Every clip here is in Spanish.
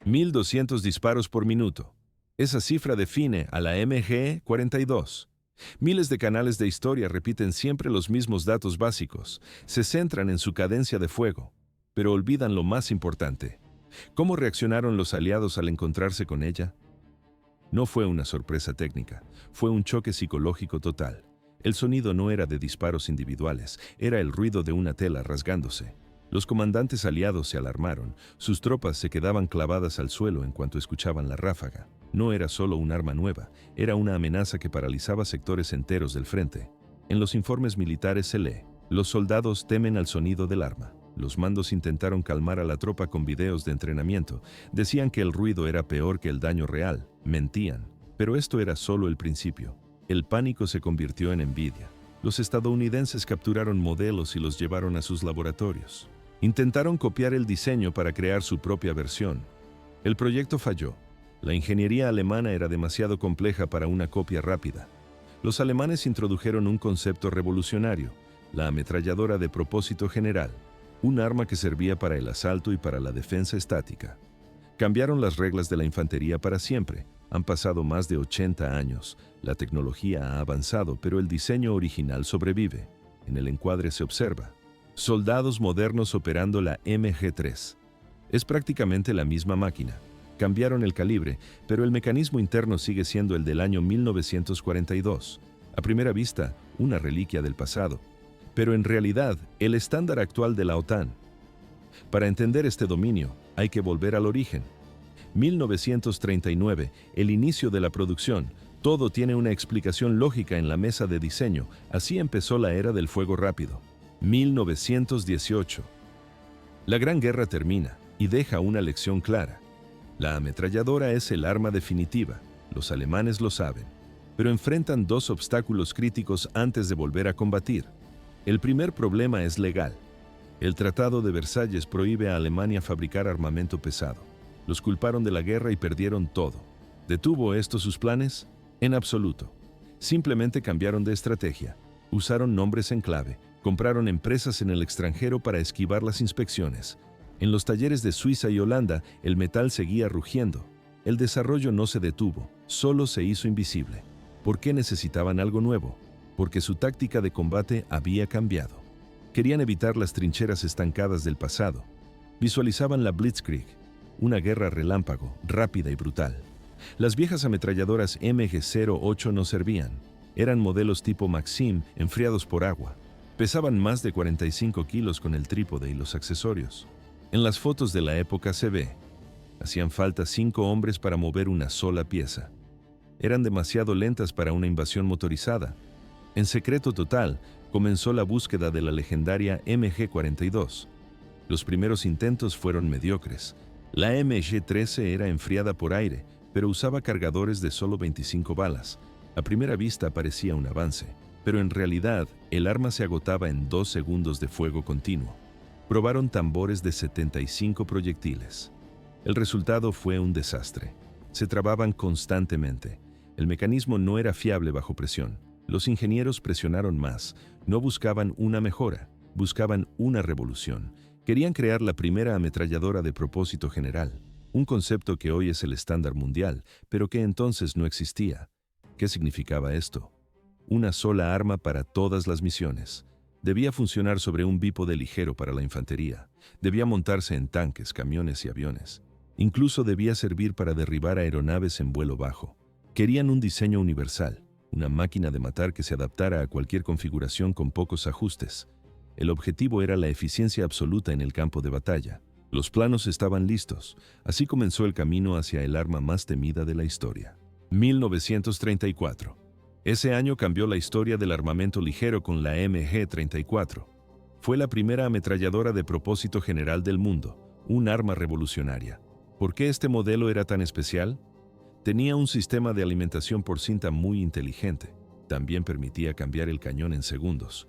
1.200 disparos por minuto. Esa cifra define a la MG-42. Miles de canales de historia repiten siempre los mismos datos básicos, se centran en su cadencia de fuego, pero olvidan lo más importante. ¿Cómo reaccionaron los aliados al encontrarse con ella? No fue una sorpresa técnica, fue un choque psicológico total. El sonido no era de disparos individuales, era el ruido de una tela rasgándose. Los comandantes aliados se alarmaron, sus tropas se quedaban clavadas al suelo en cuanto escuchaban la ráfaga. No era solo un arma nueva, era una amenaza que paralizaba sectores enteros del frente. En los informes militares se lee: los soldados temen al sonido del arma. Los mandos intentaron calmar a la tropa con videos de entrenamiento. Decían que el ruido era peor que el daño real. Mentían. Pero esto era solo el principio. El pánico se convirtió en envidia. Los estadounidenses capturaron modelos y los llevaron a sus laboratorios. Intentaron copiar el diseño para crear su propia versión. El proyecto falló. La ingeniería alemana era demasiado compleja para una copia rápida. Los alemanes introdujeron un concepto revolucionario: la ametralladora de propósito general, un arma que servía para el asalto y para la defensa estática. Cambiaron las reglas de la infantería para siempre. Han pasado más de 80 años. La tecnología ha avanzado, pero el diseño original sobrevive. En el encuadre se observa soldados modernos operando la MG-3. Es prácticamente la misma máquina. Cambiaron el calibre, pero el mecanismo interno sigue siendo el del año 1942. A primera vista, una reliquia del pasado, pero en realidad, el estándar actual de la OTAN. Para entender este dominio, hay que volver al origen. 1939, el inicio de la producción. Todo tiene una explicación lógica en la mesa de diseño. Así empezó la era del fuego rápido. 1918. La Gran Guerra termina y deja una lección clara. La ametralladora es el arma definitiva. Los alemanes lo saben, pero enfrentan dos obstáculos críticos antes de volver a combatir. El primer problema es legal. El Tratado de Versalles prohíbe a Alemania fabricar armamento pesado. Los culparon de la guerra y perdieron todo. ¿Detuvo esto sus planes? En absoluto. Simplemente cambiaron de estrategia. Usaron nombres en clave. Compraron empresas en el extranjero para esquivar las inspecciones. En los talleres de Suiza y Holanda, el metal seguía rugiendo. El desarrollo no se detuvo, solo se hizo invisible. ¿Por qué necesitaban algo nuevo? Porque su táctica de combate había cambiado. Querían evitar las trincheras estancadas del pasado. Visualizaban la Blitzkrieg, una guerra relámpago, rápida y brutal. Las viejas ametralladoras MG-08 no servían. Eran modelos tipo Maxim enfriados por agua. Pesaban más de 45 kilos con el trípode y los accesorios. En las fotos de la época se ve: hacían falta 5 hombres para mover una sola pieza. Eran demasiado lentas para una invasión motorizada. En secreto total, comenzó la búsqueda de la legendaria MG-42. Los primeros intentos fueron mediocres. La MG-13 era enfriada por aire, pero usaba cargadores de solo 25 balas. A primera vista parecía un avance, pero en realidad el arma se agotaba en 2 segundos de fuego continuo. Probaron tambores de 75 proyectiles. El resultado fue un desastre. Se trababan constantemente. El mecanismo no era fiable bajo presión. Los ingenieros presionaron más. No buscaban una mejora, buscaban una revolución. Querían crear la primera ametralladora de propósito general, un concepto que hoy es el estándar mundial, pero que entonces no existía. ¿Qué significaba esto? Una sola arma para todas las misiones. Debía funcionar sobre un bípode ligero para la infantería. Debía montarse en tanques, camiones y aviones. Incluso debía servir para derribar aeronaves en vuelo bajo. Querían un diseño universal, una máquina de matar que se adaptara a cualquier configuración con pocos ajustes. El objetivo era la eficiencia absoluta en el campo de batalla. Los planos estaban listos. Así comenzó el camino hacia el arma más temida de la historia. 1934. Ese año cambió la historia del armamento ligero con la MG-34. Fue la primera ametralladora de propósito general del mundo, un arma revolucionaria. ¿Por qué este modelo era tan especial? Tenía un sistema de alimentación por cinta muy inteligente. También permitía cambiar el cañón en segundos.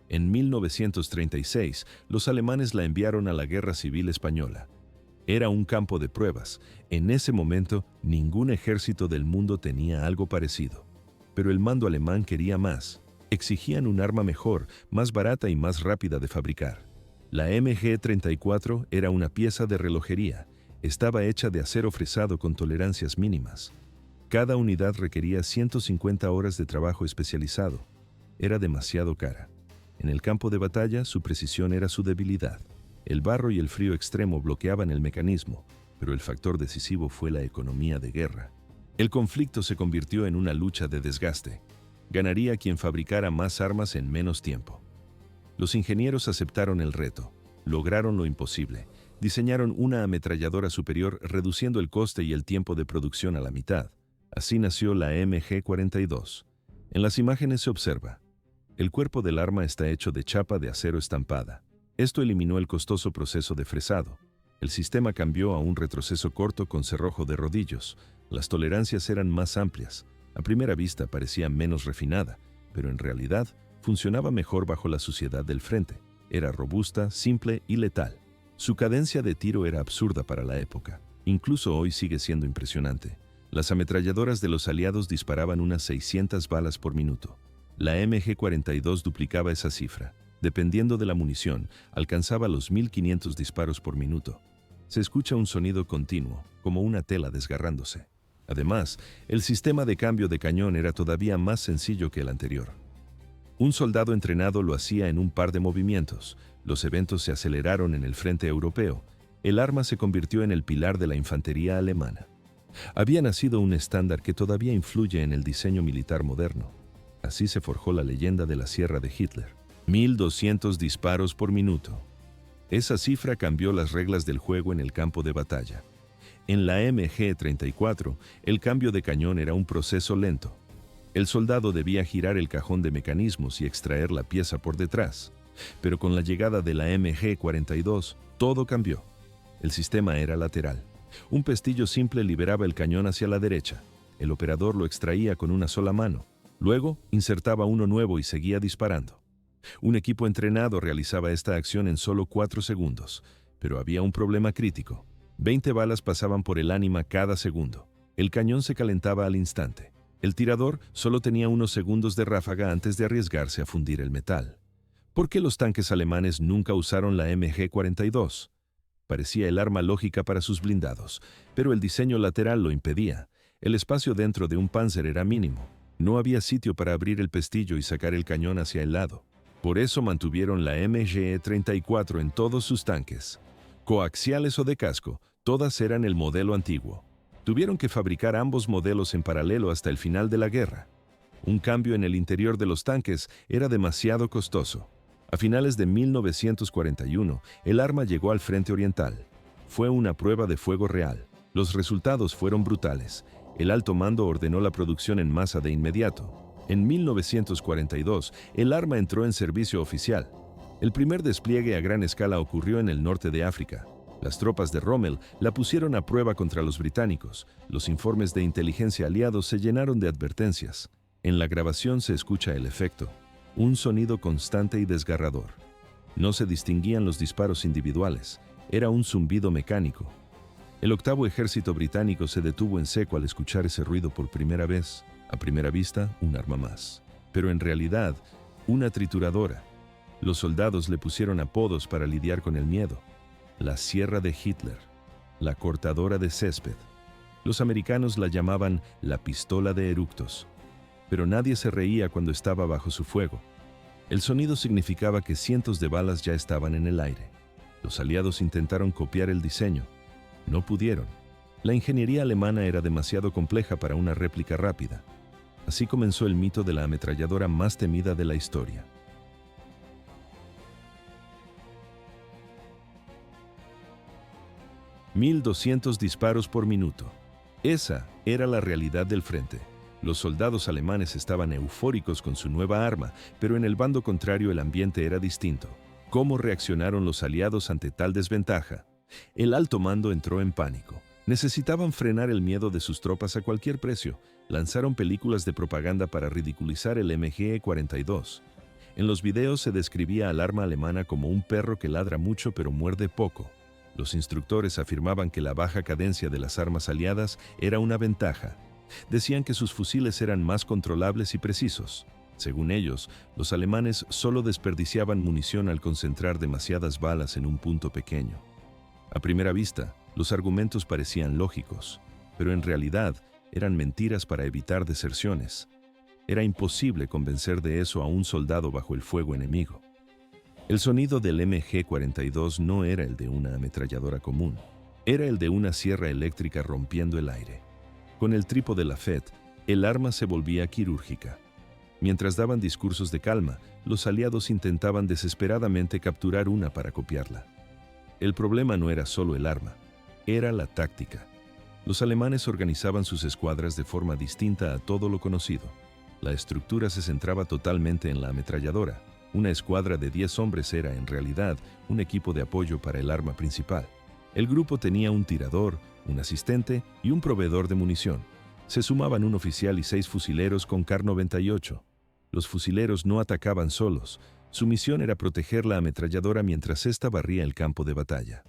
En 1936, los alemanes la enviaron a la Guerra Civil Española. Era un campo de pruebas. En ese momento, ningún ejército del mundo tenía algo parecido. Pero el mando alemán quería más. Exigían un arma mejor, más barata y más rápida de fabricar. La MG-34 era una pieza de relojería. estaba hecha de acero fresado con tolerancias mínimas. Cada unidad requería 150 horas de trabajo especializado. Era demasiado cara. En el campo de batalla, su precisión era su debilidad. El barro y el frío extremo bloqueaban el mecanismo, pero el factor decisivo fue la economía de guerra. El conflicto se convirtió en una lucha de desgaste. Ganaría quien fabricara más armas en menos tiempo. Los ingenieros aceptaron el reto. Lograron lo imposible. Diseñaron una ametralladora superior reduciendo el coste y el tiempo de producción a la mitad. Así nació la MG-42. En las imágenes se observa. El cuerpo del arma está hecho de chapa de acero estampada. Esto eliminó el costoso proceso de fresado. El sistema cambió a un retroceso corto con cerrojo de rodillos. Las tolerancias eran más amplias. A primera vista parecía menos refinada, pero en realidad funcionaba mejor bajo la suciedad del frente. Era robusta, simple y letal. Su cadencia de tiro era absurda para la época. Incluso hoy sigue siendo impresionante. Las ametralladoras de los aliados disparaban unas 600 balas por minuto. La MG-42 duplicaba esa cifra. Dependiendo de la munición, alcanzaba los 1500 disparos por minuto. Se escucha un sonido continuo, como una tela desgarrándose. Además, el sistema de cambio de cañón era todavía más sencillo que el anterior. Un soldado entrenado lo hacía en un par de movimientos. Los eventos se aceleraron en el frente europeo. El arma se convirtió en el pilar de la infantería alemana. Había nacido un estándar que todavía influye en el diseño militar moderno. Así se forjó la leyenda de la Sierra de Hitler. 1200 disparos por minuto. Esa cifra cambió las reglas del juego en el campo de batalla. En la MG-34, el cambio de cañón era un proceso lento. El soldado debía girar el cajón de mecanismos y extraer la pieza por detrás. Pero con la llegada de la MG-42, todo cambió. El sistema era lateral. Un pestillo simple liberaba el cañón hacia la derecha. El operador lo extraía con una sola mano. Luego, insertaba uno nuevo y seguía disparando. Un equipo entrenado realizaba esta acción en solo 4 segundos. Pero había un problema crítico. 20 balas pasaban por el ánima cada segundo. El cañón se calentaba al instante. El tirador solo tenía unos segundos de ráfaga antes de arriesgarse a fundir el metal. ¿Por qué los tanques alemanes nunca usaron la MG-42? Parecía el arma lógica para sus blindados, pero el diseño lateral lo impedía. El espacio dentro de un Panzer era mínimo. No había sitio para abrir el pestillo y sacar el cañón hacia el lado. Por eso mantuvieron la MG-34 en todos sus tanques. Coaxiales o de casco, todas eran el modelo antiguo. Tuvieron que fabricar ambos modelos en paralelo hasta el final de la guerra. Un cambio en el interior de los tanques era demasiado costoso. A finales de 1941, el arma llegó al frente oriental. Fue una prueba de fuego real. Los resultados fueron brutales. El alto mando ordenó la producción en masa de inmediato. En 1942, el arma entró en servicio oficial. El primer despliegue a gran escala ocurrió en el norte de África. Las tropas de Rommel la pusieron a prueba contra los británicos. Los informes de inteligencia aliados se llenaron de advertencias. En la grabación se escucha el efecto. Un sonido constante y desgarrador. No se distinguían los disparos individuales. Era un zumbido mecánico. El octavo ejército británico se detuvo en seco al escuchar ese ruido por primera vez. A primera vista, un arma más. Pero en realidad, una trituradora. Los soldados le pusieron apodos para lidiar con el miedo. La Sierra de Hitler, la cortadora de césped. Los americanos la llamaban la pistola de eructos. Pero nadie se reía cuando estaba bajo su fuego. El sonido significaba que cientos de balas ya estaban en el aire. Los aliados intentaron copiar el diseño. No pudieron. La ingeniería alemana era demasiado compleja para una réplica rápida. Así comenzó el mito de la ametralladora más temida de la historia. $1200 disparos por minuto. Esa era la realidad del frente. Los soldados alemanes estaban eufóricos con su nueva arma, pero en el bando contrario el ambiente era distinto. ¿Cómo reaccionaron los aliados ante tal desventaja? El alto mando entró en pánico. Necesitaban frenar el miedo de sus tropas a cualquier precio. Lanzaron películas de propaganda para ridiculizar el MG-42. En los videos se describía al arma alemana como un perro que ladra mucho pero muerde poco. Los instructores afirmaban que la baja cadencia de las armas aliadas era una ventaja. Decían que sus fusiles eran más controlables y precisos. Según ellos, los alemanes solo desperdiciaban munición al concentrar demasiadas balas en un punto pequeño. A primera vista, Los argumentos parecían lógicos, pero en realidad eran mentiras para evitar deserciones. Era imposible convencer de eso a un soldado bajo el fuego enemigo. El sonido del MG-42 no era el de una ametralladora común, era el de una sierra eléctrica rompiendo el aire. Con el trípode Lafette, el arma se volvía quirúrgica. Mientras daban discursos de calma, los aliados intentaban desesperadamente capturar una para copiarla. El problema no era solo el arma, era la táctica. Los alemanes organizaban sus escuadras de forma distinta a todo lo conocido. La estructura se centraba totalmente en la ametralladora. Una escuadra de 10 hombres era, en realidad, un equipo de apoyo para el arma principal. El grupo tenía un tirador, un asistente y un proveedor de munición. Se sumaban un oficial y 6 fusileros con Kar 98. Los fusileros no atacaban solos. Su misión era proteger la ametralladora mientras ésta barría el campo de batalla.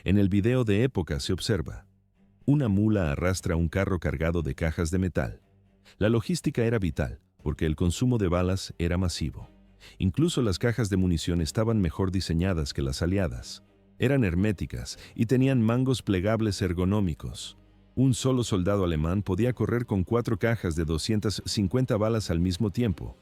En el video de época se observa: una mula arrastra un carro cargado de cajas de metal. La logística era vital, porque el consumo de balas era masivo. Incluso las cajas de munición estaban mejor diseñadas que las aliadas. Eran herméticas y tenían mangos plegables ergonómicos. Un solo soldado alemán podía correr con 4 cajas de 250 balas al mismo tiempo,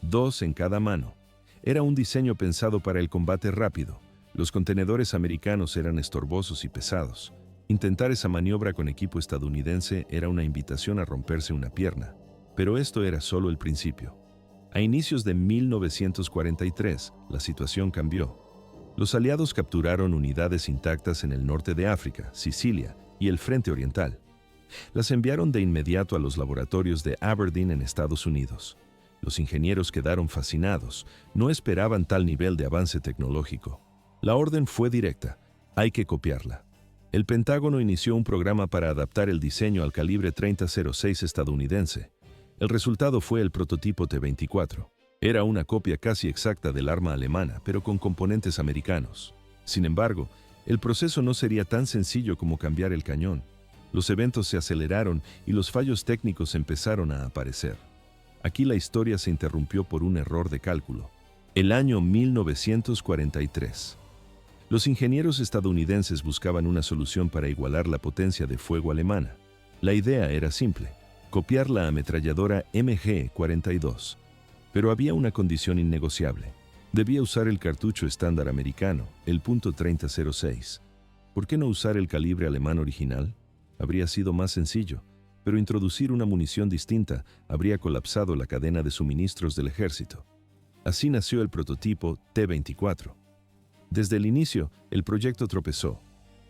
2 en cada mano. Era un diseño pensado para el combate rápido. Los contenedores americanos eran estorbosos y pesados. Intentar esa maniobra con equipo estadounidense era una invitación a romperse una pierna. Pero esto era solo el principio. A inicios de 1943, la situación cambió. Los aliados capturaron unidades intactas en el norte de África, Sicilia y el Frente Oriental. Las enviaron de inmediato a los laboratorios de Aberdeen en Estados Unidos. Los ingenieros quedaron fascinados, no esperaban tal nivel de avance tecnológico. La orden fue directa: hay que copiarla. El Pentágono inició un programa para adaptar el diseño al calibre 30-06 estadounidense. El resultado fue el prototipo T-24. Era una copia casi exacta del arma alemana, pero con componentes americanos. Sin embargo, el proceso no sería tan sencillo como cambiar el cañón. Los eventos se aceleraron y los fallos técnicos empezaron a aparecer. Aquí la historia se interrumpió por un error de cálculo. El año 1943. Los ingenieros estadounidenses buscaban una solución para igualar la potencia de fuego alemana. La idea era simple: copiar la ametralladora MG-42. Pero había una condición innegociable. Debía usar el cartucho estándar americano, el .30-06. ¿Por qué no usar el calibre alemán original? Habría sido más sencillo, pero introducir una munición distinta habría colapsado la cadena de suministros del ejército. Así nació el prototipo T-24. Desde el inicio, el proyecto tropezó.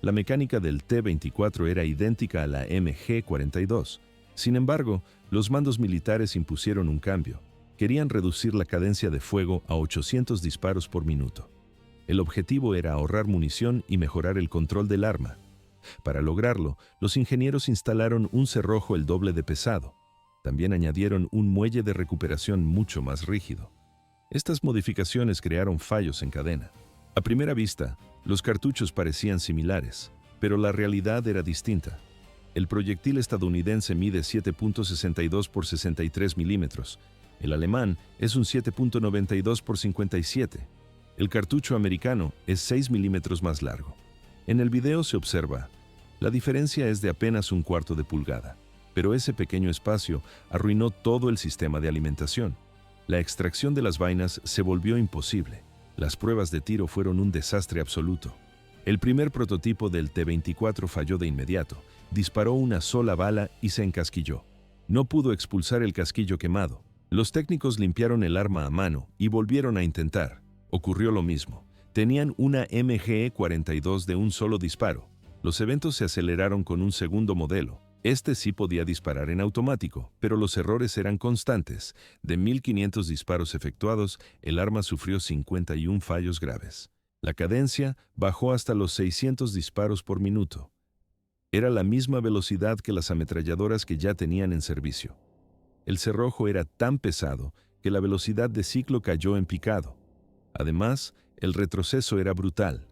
La mecánica del T-24 era idéntica a la MG-42. Sin embargo, los mandos militares impusieron un cambio. Querían reducir la cadencia de fuego a 800 disparos por minuto. El objetivo era ahorrar munición y mejorar el control del arma. Para lograrlo, los ingenieros instalaron un cerrojo el doble de pesado. También añadieron un muelle de recuperación mucho más rígido. Estas modificaciones crearon fallos en cadena. A primera vista, los cartuchos parecían similares, pero la realidad era distinta. El proyectil estadounidense mide 7.62 por 63 milímetros. El alemán es un 7.92 por 57. El cartucho americano es 6 milímetros más largo. En el video se observa: la diferencia es de apenas un cuarto de pulgada, pero ese pequeño espacio arruinó todo el sistema de alimentación. La extracción de las vainas se volvió imposible. Las pruebas de tiro fueron un desastre absoluto. El primer prototipo del T-24 falló de inmediato. Disparó una sola bala y se encasquilló. No pudo expulsar el casquillo quemado. Los técnicos limpiaron el arma a mano y volvieron a intentar. Ocurrió lo mismo. Tenían una MG-42 de un solo disparo. Los eventos se aceleraron con un segundo modelo. Este sí podía disparar en automático, pero los errores eran constantes. De 1.500 disparos efectuados, el arma sufrió 51 fallos graves. La cadencia bajó hasta los 600 disparos por minuto. Era la misma velocidad que las ametralladoras que ya tenían en servicio. El cerrojo era tan pesado que la velocidad de ciclo cayó en picado. Además, el retroceso era brutal.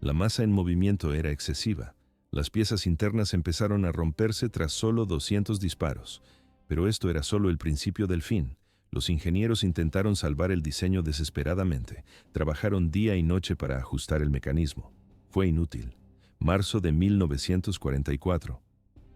La masa en movimiento era excesiva. Las piezas internas empezaron a romperse tras solo 200 disparos. Pero esto era solo el principio del fin. Los ingenieros intentaron salvar el diseño desesperadamente. Trabajaron día y noche para ajustar el mecanismo. Fue inútil. marzo de 1944.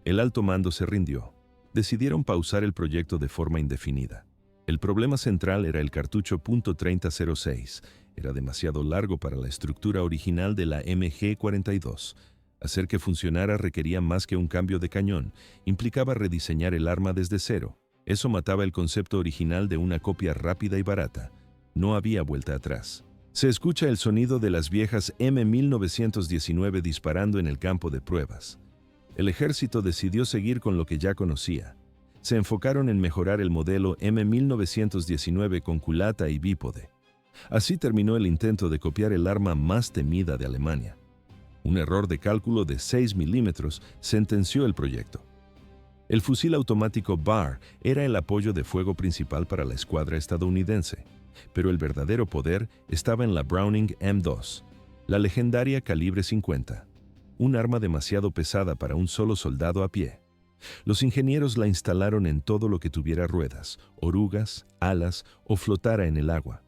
El alto mando se rindió. Decidieron pausar el proyecto de forma indefinida. El problema central era el cartucho .3006. Era demasiado largo para la estructura original de la MG-42. Hacer que funcionara requería más que un cambio de cañón. Implicaba rediseñar el arma desde cero. Eso mataba el concepto original de una copia rápida y barata. No había vuelta atrás. Se escucha el sonido de las viejas M1919 disparando en el campo de pruebas. El ejército decidió seguir con lo que ya conocía. Se enfocaron en mejorar el modelo M1919 con culata y bípode. Así terminó el intento de copiar el arma más temida de Alemania. Un error de cálculo de 6 milímetros sentenció el proyecto. El fusil automático BAR era el apoyo de fuego principal para la escuadra estadounidense, pero el verdadero poder estaba en la Browning M2, la legendaria calibre 50, un arma demasiado pesada para un solo soldado a pie. Los ingenieros la instalaron en todo lo que tuviera ruedas, orugas, alas o flotara en el agua.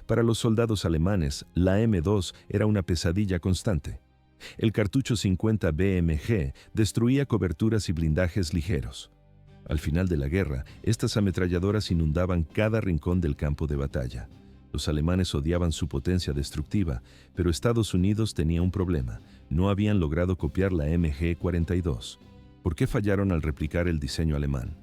Para los soldados alemanes, la M2 era una pesadilla constante. El cartucho 50 BMG destruía coberturas y blindajes ligeros. Al final de la guerra, estas ametralladoras inundaban cada rincón del campo de batalla. Los alemanes odiaban su potencia destructiva, pero Estados Unidos tenía un problema. No habían logrado copiar la MG-42. ¿Por qué fallaron al replicar el diseño alemán?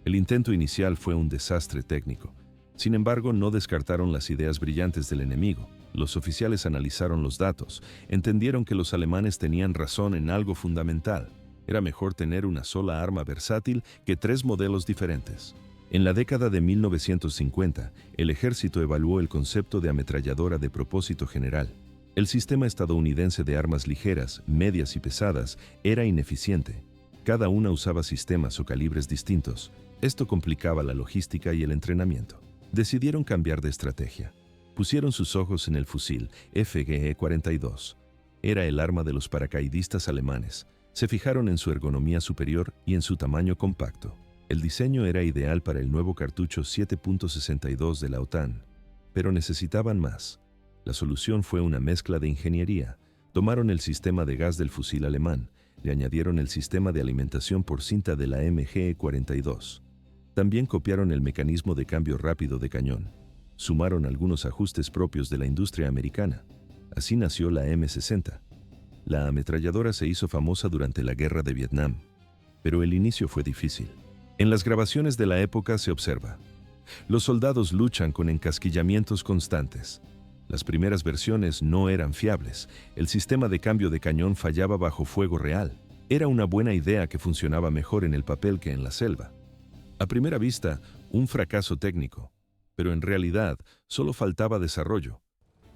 El intento inicial fue un desastre técnico. Sin embargo, no descartaron las ideas brillantes del enemigo. Los oficiales analizaron los datos, entendieron que los alemanes tenían razón en algo fundamental. Era mejor tener una sola arma versátil que 3 modelos diferentes. En la década de 1950, el ejército evaluó el concepto de ametralladora de propósito general. El sistema estadounidense de armas ligeras, medias y pesadas era ineficiente. Cada una usaba sistemas o calibres distintos. Esto complicaba la logística y el entrenamiento. Decidieron cambiar de estrategia. Pusieron sus ojos en el fusil FGE-42. Era el arma de los paracaidistas alemanes. Se fijaron en su ergonomía superior y en su tamaño compacto. El diseño era ideal para el nuevo cartucho 7.62 de la OTAN, pero necesitaban más. La solución fue una mezcla de ingeniería. Tomaron el sistema de gas del fusil alemán, le añadieron el sistema de alimentación por cinta de la MG-42. También copiaron el mecanismo de cambio rápido de cañón. Sumaron algunos ajustes propios de la industria americana. Así nació la M60. La ametralladora se hizo famosa durante la Guerra de Vietnam, pero el inicio fue difícil. En las grabaciones de la época se observa: los soldados luchan con encasquillamientos constantes. Las primeras versiones no eran fiables. El sistema de cambio de cañón fallaba bajo fuego real. Era una buena idea que funcionaba mejor en el papel que en la selva. A primera vista, un fracaso técnico, pero en realidad solo faltaba desarrollo.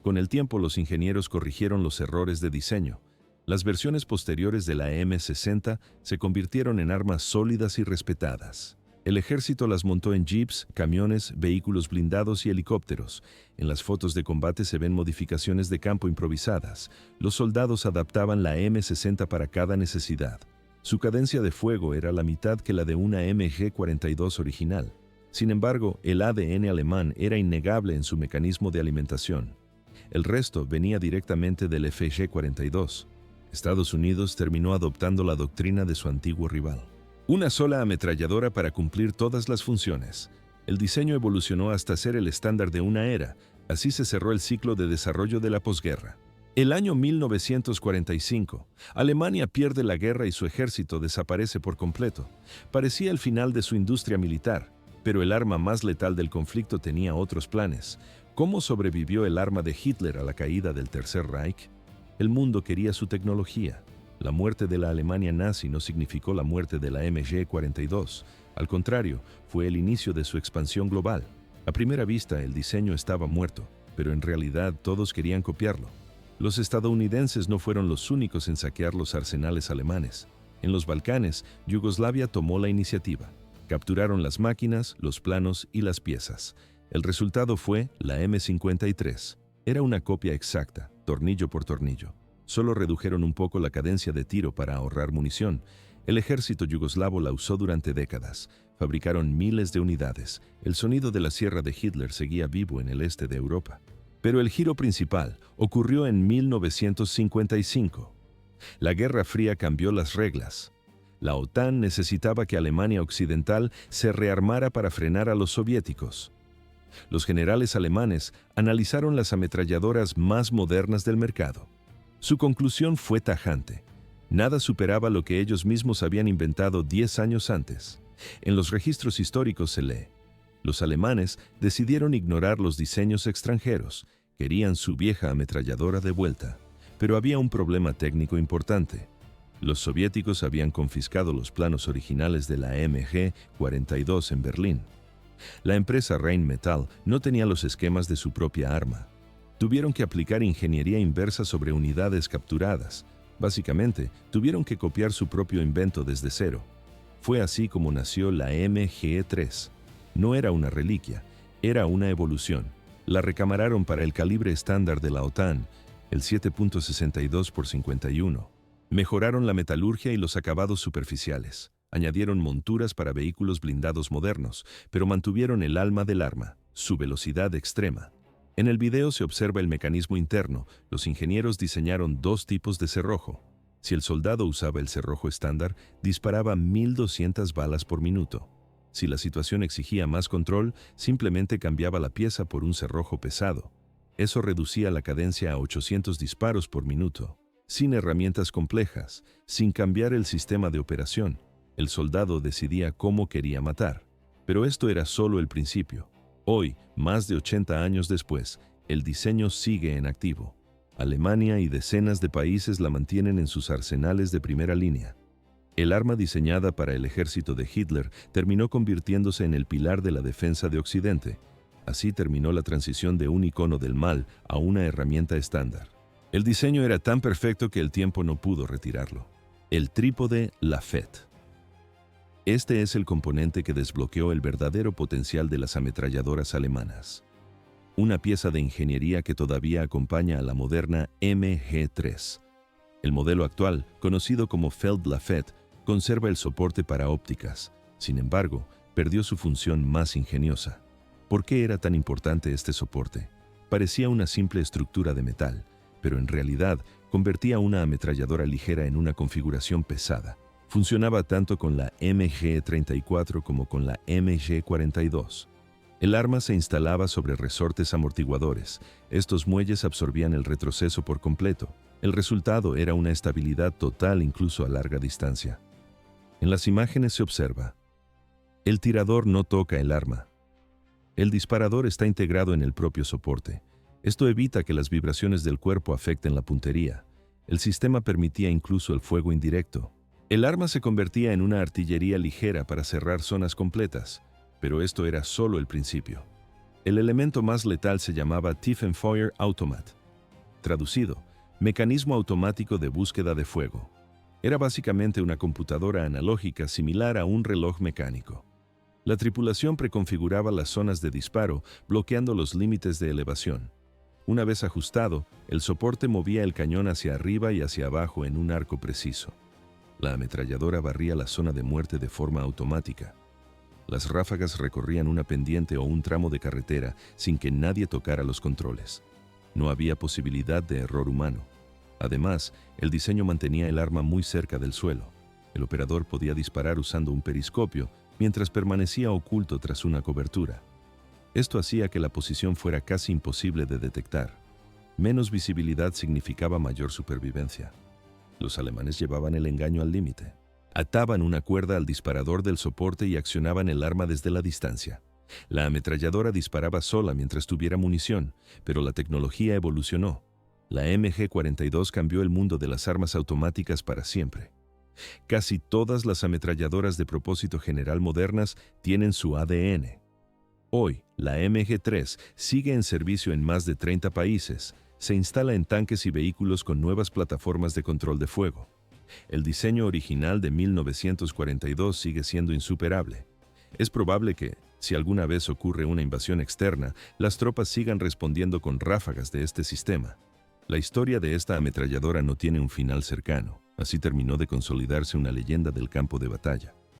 Con el tiempo, los ingenieros corrigieron los errores de diseño. Las versiones posteriores de la M60 se convirtieron en armas sólidas y respetadas. El ejército las montó en jeeps, camiones, vehículos blindados y helicópteros. En las fotos de combate se ven modificaciones de campo improvisadas. Los soldados adaptaban la M60 para cada necesidad. Su cadencia de fuego era la mitad que la de una MG-42 original. Sin embargo, el ADN alemán era innegable en su mecanismo de alimentación. El resto venía directamente del FG-42. Estados Unidos terminó adoptando la doctrina de su antiguo rival. Una sola ametralladora para cumplir todas las funciones. El diseño evolucionó hasta ser el estándar de una era. Así se cerró el ciclo de desarrollo de la posguerra. El año 1945, Alemania pierde la guerra y su ejército desaparece por completo. Parecía el final de su industria militar, pero el arma más letal del conflicto tenía otros planes. ¿Cómo sobrevivió el arma de Hitler a la caída del Tercer Reich? El mundo quería su tecnología. La muerte de la Alemania nazi no significó la muerte de la MG-42. Al contrario, fue el inicio de su expansión global. A primera vista, el diseño estaba muerto, pero en realidad todos querían copiarlo. Los estadounidenses no fueron los únicos en saquear los arsenales alemanes. En los Balcanes, Yugoslavia tomó la iniciativa. Capturaron las máquinas, los planos y las piezas. El resultado fue la M53. Era una copia exacta, tornillo por tornillo. Solo redujeron un poco la cadencia de tiro para ahorrar munición. El ejército yugoslavo la usó durante décadas. Fabricaron miles de unidades. El sonido de la sierra de Hitler seguía vivo en el este de Europa. Pero el giro principal ocurrió en 1955. La Guerra Fría cambió las reglas. La OTAN necesitaba que Alemania Occidental se rearmara para frenar a los soviéticos. Los generales alemanes analizaron las ametralladoras más modernas del mercado. Su conclusión fue tajante. Nada superaba lo que ellos mismos habían inventado 10 años antes. En los registros históricos se lee: los alemanes decidieron ignorar los diseños extranjeros, querían su vieja ametralladora de vuelta. Pero había un problema técnico importante. Los soviéticos habían confiscado los planos originales de la MG-42 en Berlín. La empresa Rheinmetall no tenía los esquemas de su propia arma. Tuvieron que aplicar ingeniería inversa sobre unidades capturadas. Básicamente, tuvieron que copiar su propio invento desde cero. Fue así como nació la MG3. No era una reliquia, era una evolución. La recamararon para el calibre estándar de la OTAN, el 7.62 x 51. Mejoraron la metalurgia y los acabados superficiales. Añadieron monturas para vehículos blindados modernos, pero mantuvieron el alma del arma, su velocidad extrema. En el video se observa el mecanismo interno. Los ingenieros diseñaron dos tipos de cerrojo. Si el soldado usaba el cerrojo estándar, disparaba 1200 balas por minuto. Si la situación exigía más control, simplemente cambiaba la pieza por un cerrojo pesado. Eso reducía la cadencia a 800 disparos por minuto. Sin herramientas complejas, sin cambiar el sistema de operación, el soldado decidía cómo quería matar. Pero esto era solo el principio. Hoy, más de 80 años después, el diseño sigue en activo. Alemania y decenas de países la mantienen en sus arsenales de primera línea. El arma diseñada para el ejército de Hitler terminó convirtiéndose en el pilar de la defensa de Occidente. Así terminó la transición de un icono del mal a una herramienta estándar. El diseño era tan perfecto que el tiempo no pudo retirarlo. El trípode Lafette. Este es el componente que desbloqueó el verdadero potencial de las ametralladoras alemanas. Una pieza de ingeniería que todavía acompaña a la moderna MG3. El modelo actual, conocido como Feld-Lafette, conserva el soporte para ópticas. Sin embargo, perdió su función más ingeniosa. ¿Por qué era tan importante este soporte? Parecía una simple estructura de metal, pero en realidad convertía una ametralladora ligera en una configuración pesada. Funcionaba tanto con la MG-34 como con la MG-42. El arma se instalaba sobre resortes amortiguadores. Estos muelles absorbían el retroceso por completo. El resultado era una estabilidad total incluso a larga distancia. En las imágenes se observa: el tirador no toca el arma. El disparador está integrado en el propio soporte. Esto evita que las vibraciones del cuerpo afecten la puntería. El sistema permitía incluso el fuego indirecto. El arma se convertía en una artillería ligera para cerrar zonas completas, pero esto era solo el principio. El elemento más letal se llamaba Tiefenfeuer Automat. Traducido, mecanismo automático de búsqueda de fuego. Era básicamente una computadora analógica similar a un reloj mecánico. La tripulación preconfiguraba las zonas de disparo, bloqueando los límites de elevación. Una vez ajustado, el soporte movía el cañón hacia arriba y hacia abajo en un arco preciso. La ametralladora barría la zona de muerte de forma automática. Las ráfagas recorrían una pendiente o un tramo de carretera sin que nadie tocara los controles. No había posibilidad de error humano. Además, el diseño mantenía el arma muy cerca del suelo. El operador podía disparar usando un periscopio mientras permanecía oculto tras una cobertura. Esto hacía que la posición fuera casi imposible de detectar. Menos visibilidad significaba mayor supervivencia. Los alemanes llevaban el engaño al límite. Ataban una cuerda al disparador del soporte y accionaban el arma desde la distancia. La ametralladora disparaba sola mientras tuviera munición, pero la tecnología evolucionó. La MG-42 cambió el mundo de las armas automáticas para siempre. Casi todas las ametralladoras de propósito general modernas tienen su ADN. Hoy, la MG3 sigue en servicio en más de 30 países. Se instala en tanques y vehículos con nuevas plataformas de control de fuego. El diseño original de 1942 sigue siendo insuperable. Es probable que, si alguna vez ocurre una invasión externa, las tropas sigan respondiendo con ráfagas de este sistema. La historia de esta ametralladora no tiene un final cercano. Así terminó de consolidarse una leyenda del campo de batalla.